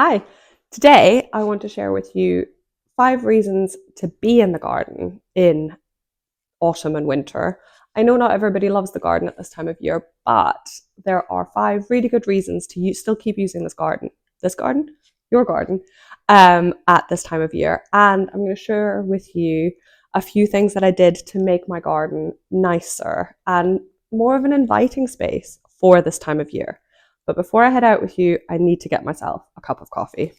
Hi, today I want to share with you 5 reasons to be in the garden in autumn and winter. I know not everybody loves the garden at this time of year, but there are 5 really good reasons to still keep using your garden, at this time of year. And I'm going to share with you a few things that I did to make my garden nicer and more of an inviting space for this time of year. But before I head out with you, I need to get myself a cup of coffee.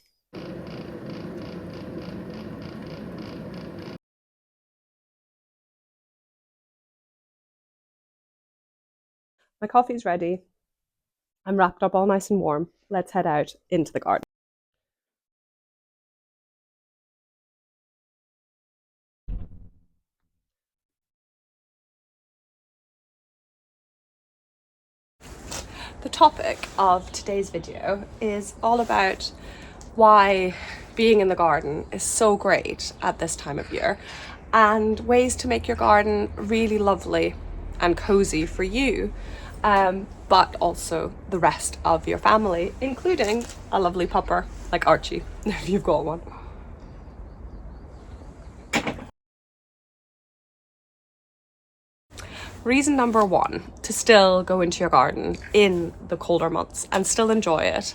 My coffee's ready. I'm wrapped up all nice and warm. Let's head out into the garden. The topic of today's video is all about why being in the garden is so great at this time of year and ways to make your garden really lovely and cozy for you, but also the rest of your family, including a lovely pupper like Archie, if you've got one. Reason number 1 to still go into your garden in the colder months and still enjoy it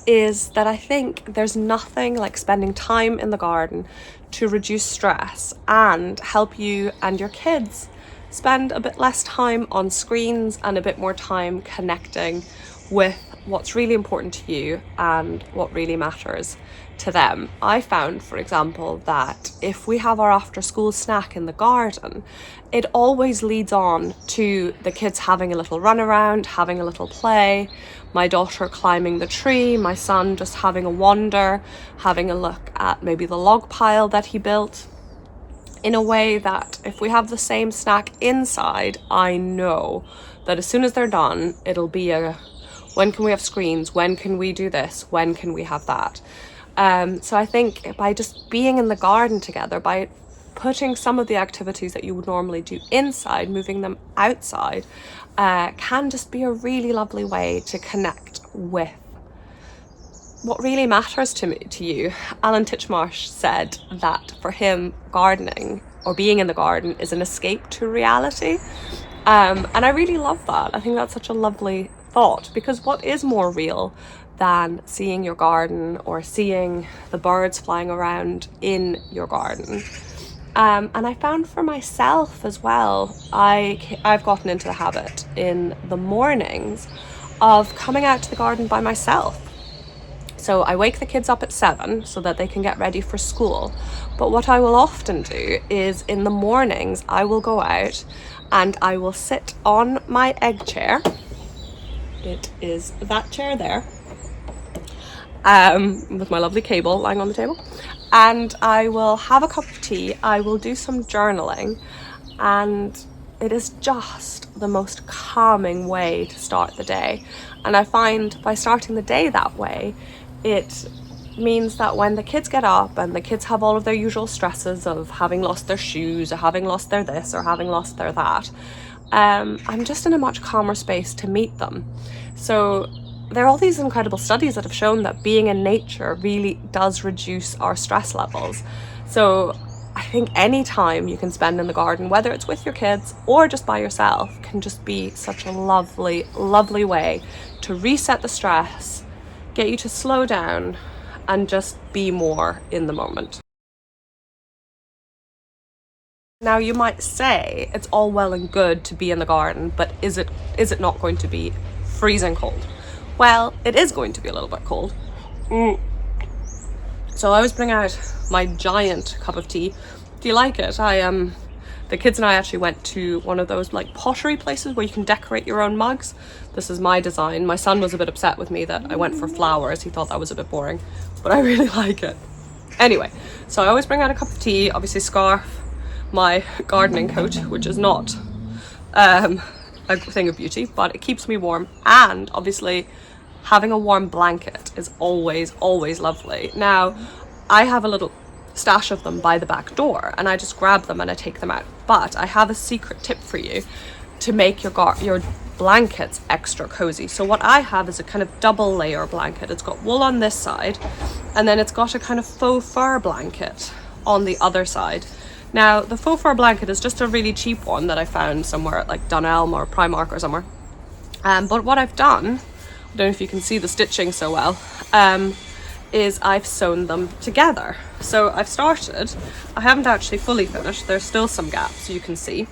is that I think there's nothing like spending time in the garden to reduce stress and help you and your kids spend a bit less time on screens and a bit more time connecting with what's really important to you and what really matters to them. I found, for example, that if we have our after school snack in the garden, it always leads on to the kids having a little run around, having a little play, my daughter climbing the tree, my son just having a wander, having a look at maybe the log pile that he built, in a way that if we have the same snack inside, I know that as soon as they're done, it'll be a, when can we have screens? When can we do this? When can we have that? So I think by just being in the garden together, by putting some of the activities that you would normally do inside, moving them outside, can just be a really lovely way to connect with what really matters to you. Alan Titchmarsh said that for him, gardening or being in the garden is an escape to reality. And I really love that. I think that's such a lovely thought, because what is more real than seeing your garden or seeing the birds flying around in your garden? And I found for myself as well, I've gotten into the habit in the mornings of coming out to the garden by myself. So I wake the kids up at 7 so that they can get ready for school. But what I will often do is in the mornings, I will go out and I will sit on my egg chair. It is that chair there, with my lovely cable lying on the table. And I will have a cup of tea. I will do some journaling, and it is just the most calming way to start the day. And I find by starting the day that way, it means that when the kids get up and the kids have all of their usual stresses of having lost their shoes or having lost their this or having lost their that, I'm just in a much calmer space to meet them. So there are all these incredible studies that have shown that being in nature really does reduce our stress levels. So I think any time you can spend in the garden, whether it's with your kids or just by yourself, can just be such a lovely, lovely way to reset the stress, get you to slow down and just be more in the moment. Now you might say it's all well and good to be in the garden, but is it not going to be freezing cold? Well, it is going to be a little bit cold. So I always bring out my giant cup of tea. Do you like it? The kids and I actually went to one of those like pottery places where you can decorate your own mugs. This is my design. My son was a bit upset with me that I went for flowers. He thought that was a bit boring, but I really like it. Anyway, so I always bring out a cup of tea, obviously scarf, my gardening coat, which is not a thing of beauty, but it keeps me warm, and obviously having a warm blanket is always, always lovely. Now, I have a little stash of them by the back door and I just grab them and I take them out. But I have a secret tip for you to make your blankets extra cozy. So what I have is a kind of double layer blanket. It's got wool on this side And then it's got a kind of faux fur blanket on the other side. Now, the faux fur blanket is just a really cheap one that I found somewhere at like Dunelm or Primark or somewhere. But what I've done, I don't know if you can see the stitching so well, is I've sewn them together. So I've started, I haven't actually fully finished, there's still some gaps you can see.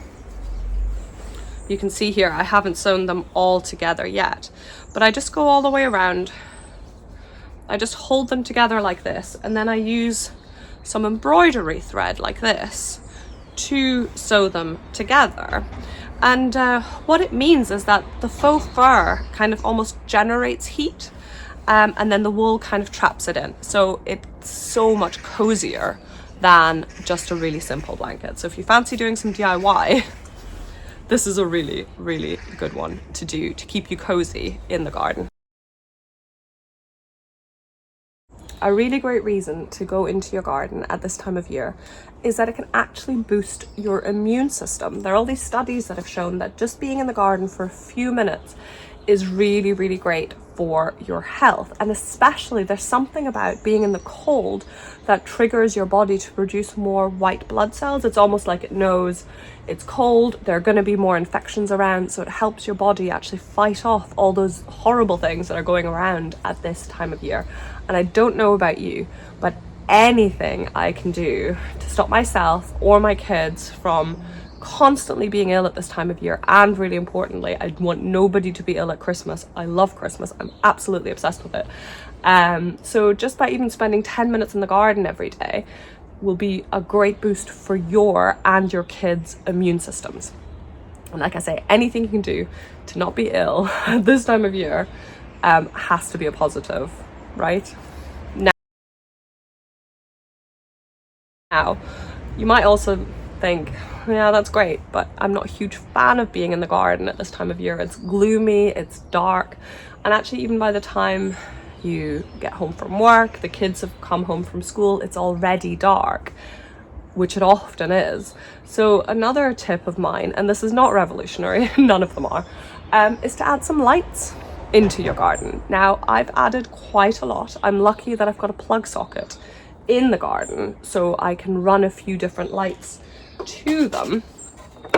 You can see here I haven't sewn them all together yet, but I just go all the way around. I just hold them together like this, and then I use some embroidery thread like this to sew them together. And what it means is that the faux fur kind of almost generates heat, and then the wool kind of traps it in. So it's so much cozier than just a really simple blanket. So if you fancy doing some DIY, this is a really, really good one to do to keep you cozy in the garden. A really great reason to go into your garden at this time of year is that it can actually boost your immune system. There are all these studies that have shown that just being in the garden for a few minutes is really, really great for your health. And especially there's something about being in the cold that triggers your body to produce more white blood cells. It's almost like it knows it's cold, there are going to be more infections around, so it helps your body actually fight off all those horrible things that are going around at this time of year. And I don't know about you, but anything I can do to stop myself or my kids from constantly being ill at this time of year, and really importantly, I want nobody to be ill at Christmas. I love Christmas, I'm absolutely obsessed with it. So just by even spending 10 minutes in the garden every day will be a great boost for your and your kids' immune systems. And like I say, anything you can do to not be ill at this time of year has to be a positive, right? Now, you might also think, yeah, that's great, but I'm not a huge fan of being in the garden at this time of year. It's gloomy, it's dark, and actually even by the time you get home from work, the kids have come home from school, it's already dark, which it often is. So another tip of mine, and this is not revolutionary, none of them are, is to add some lights into your garden. Now, I've added quite a lot. I'm lucky that I've got a plug socket in the garden, so I can run a few different lights to them.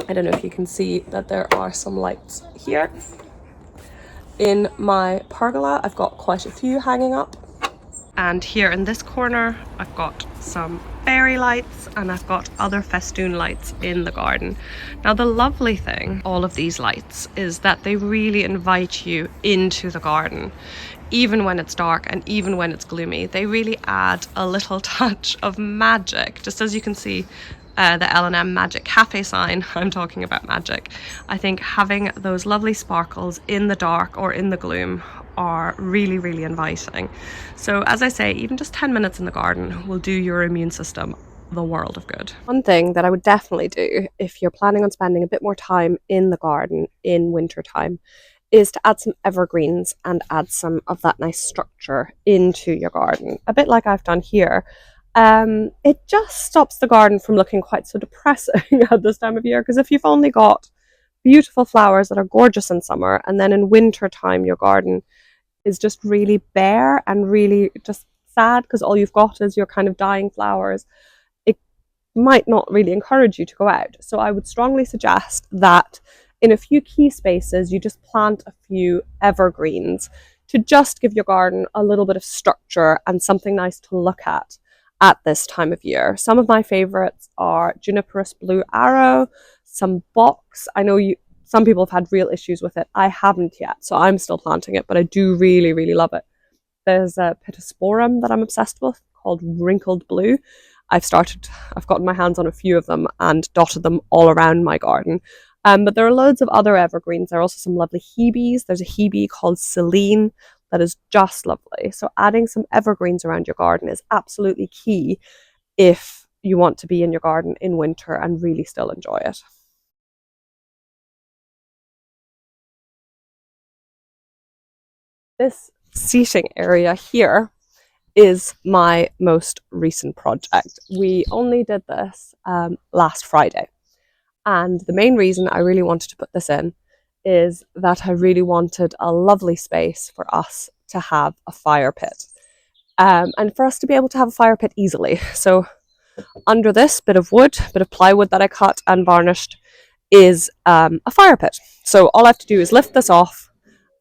I don't know if you can see that there are some lights here. In my pergola, I've got quite a few hanging up. And here in this corner, I've got some fairy lights, and I've got other festoon lights in the garden. Now, the lovely thing, all of these lights, is that they really invite you into the garden. Even when it's dark and even when it's gloomy, they really add a little touch of magic. Just as you can see the L&M Magic Cafe sign, I'm talking about magic. I think having those lovely sparkles in the dark or in the gloom are really, really inviting. So as I say, even just 10 minutes in the garden will do your immune system the world of good. One thing that I would definitely do if you're planning on spending a bit more time in the garden in winter time is to add some evergreens and add some of that nice structure into your garden, a bit like I've done here. It just stops the garden from looking quite so depressing at this time of year, because if you've only got beautiful flowers that are gorgeous in summer, and then in winter time your garden is just really bare and really just sad because all you've got is your kind of dying flowers, it might not really encourage you to go out. So I would strongly suggest that in a few key spaces you just plant a few evergreens to just give your garden a little bit of structure and something nice to look at this time of year. Some of my favorites are Juniperus Blue Arrow, some box. I know some people have had real issues with it. I haven't yet, so I'm still planting it, but I do really, really love it. There's a Pittosporum that I'm obsessed with called Wrinkled Blue. I've gotten my hands on a few of them and dotted them all around my garden. But there are loads of other evergreens. There are also some lovely Hebes. There's a Hebe called Celine that is just lovely. So adding some evergreens around your garden is absolutely key if you want to be in your garden in winter and really still enjoy it. This seating area here is my most recent project. We only did this last Friday. And the main reason I really wanted to put this in is that I really wanted a lovely space for us to have a fire pit. and for us to be able to have a fire pit easily. So under this bit of plywood that I cut and varnished, is a fire pit. So all I have to do is lift this off,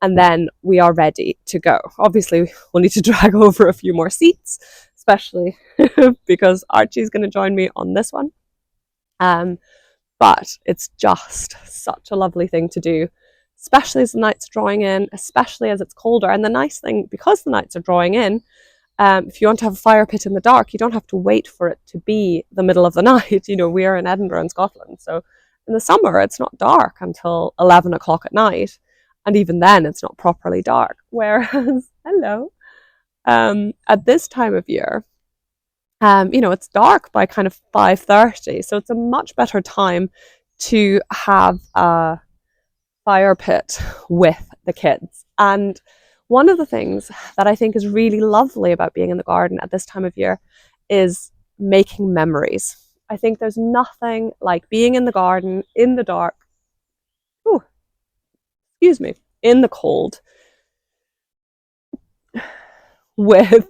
and then we are ready to go. Obviously, we'll need to drag over a few more seats, especially because Archie's going to join me on this one. But it's just such a lovely thing to do, especially as the night's drawing in, especially as it's colder. And the nice thing, because the nights are drawing in, if you want to have a fire pit in the dark, you don't have to wait for it to be the middle of the night. You know, we are in Edinburgh in Scotland, so in the summer it's not dark until 11 o'clock at night, and even then it's not properly dark. Whereas, at this time of year, it's dark by kind of 5:30, so it's a much better time to have a fire pit with the kids. And one of the things that I think is really lovely about being in the garden at this time of year is making memories. I think there's nothing like being in the garden in the dark, in the cold, with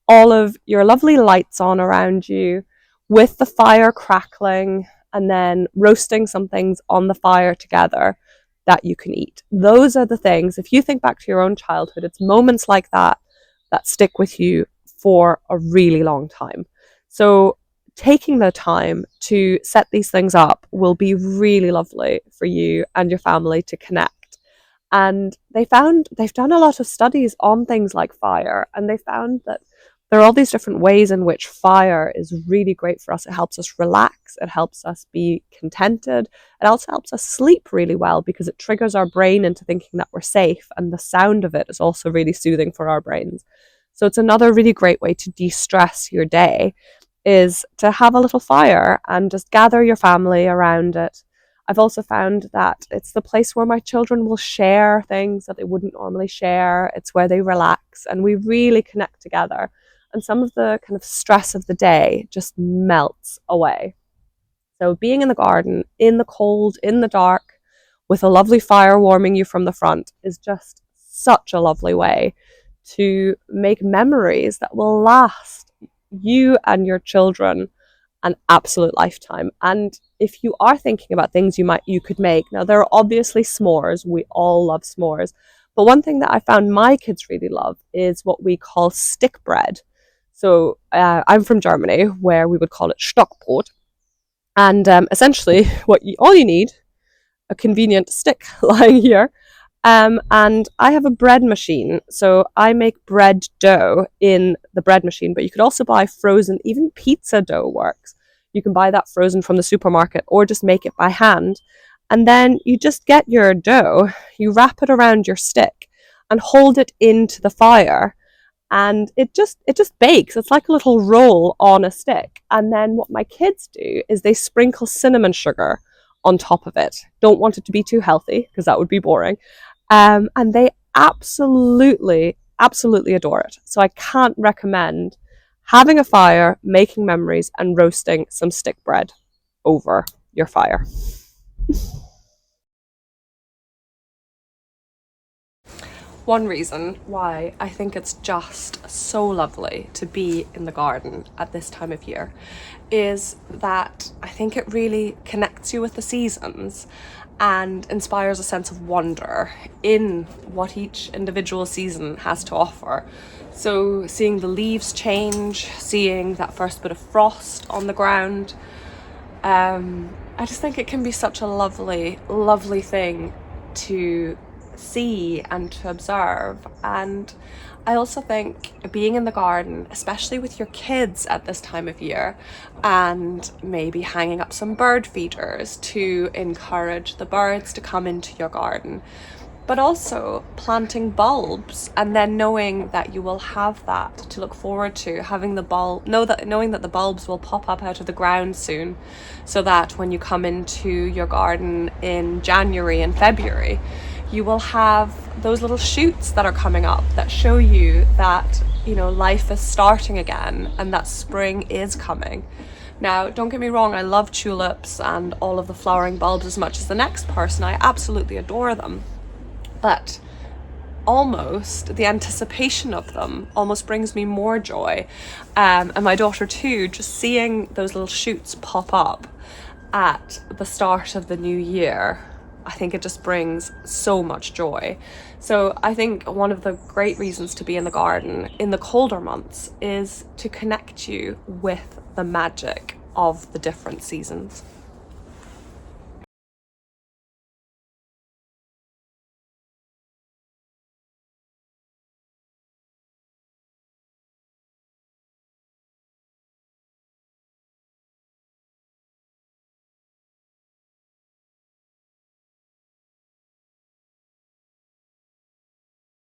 all of your lovely lights on around you, with the fire crackling, and then roasting some things on the fire together that you can eat. Those are the things, if you think back to your own childhood, it's moments like that that stick with you for a really long time. So taking the time to set these things up will be really lovely for you and your family to connect. And they've done a lot of studies on things like fire, and they found that there are all these different ways in which fire is really great for us. It helps us relax. It helps us be contented. It also helps us sleep really well because it triggers our brain into thinking that we're safe. And the sound of it is also really soothing for our brains. So it's another really great way to de-stress your day, is to have a little fire and just gather your family around it. I've also found that it's the place where my children will share things that they wouldn't normally share. It's where they relax and we really connect together. And some of the kind of stress of the day just melts away. So being in the garden, in the cold, in the dark, with a lovely fire warming you from the front is just such a lovely way to make memories that will last you and your children an absolute lifetime. And if you are thinking about things you could make, now there are obviously s'mores. We all love s'mores. But one thing that I found my kids really love is what we call stick bread. So I'm from Germany, where we would call it Stockbrot. And essentially, all you need, a convenient stick lying here. And I have a bread machine. So I make bread dough in the bread machine, but you could also buy frozen, even pizza dough works. You can buy that frozen from the supermarket or just make it by hand. And then you just get your dough, you wrap it around your stick and hold it into the fire. And it just bakes. It's like a little roll on a stick. And then what my kids do is they sprinkle cinnamon sugar on top of it. Don't want it to be too healthy because that would be boring. And they absolutely adore it. So I can't recommend having a fire, making memories, and roasting some stick bread over your fire. One reason why I think it's just so lovely to be in the garden at this time of year is that I think it really connects you with the seasons and inspires a sense of wonder in what each individual season has to offer. So seeing the leaves change, seeing that first bit of frost on the ground, I just think it can be such a lovely thing to see and to observe. And I also think being in the garden, especially with your kids at this time of year, and maybe hanging up some bird feeders to encourage the birds to come into your garden, but also planting bulbs and then knowing that you will have that to look forward to, having the knowing that the bulbs will pop up out of the ground soon, so that when you come into your garden in January and February, you will have those little shoots that are coming up that show you that, life is starting again and that spring is coming. Now, don't get me wrong, I love tulips and all of the flowering bulbs as much as the next person. I absolutely adore them. But almost the anticipation of them almost brings me more joy. And my daughter too, just seeing those little shoots pop up at the start of the new year, I think it just brings so much joy. So I think one of the great reasons to be in the garden in the colder months is to connect you with the magic of the different seasons.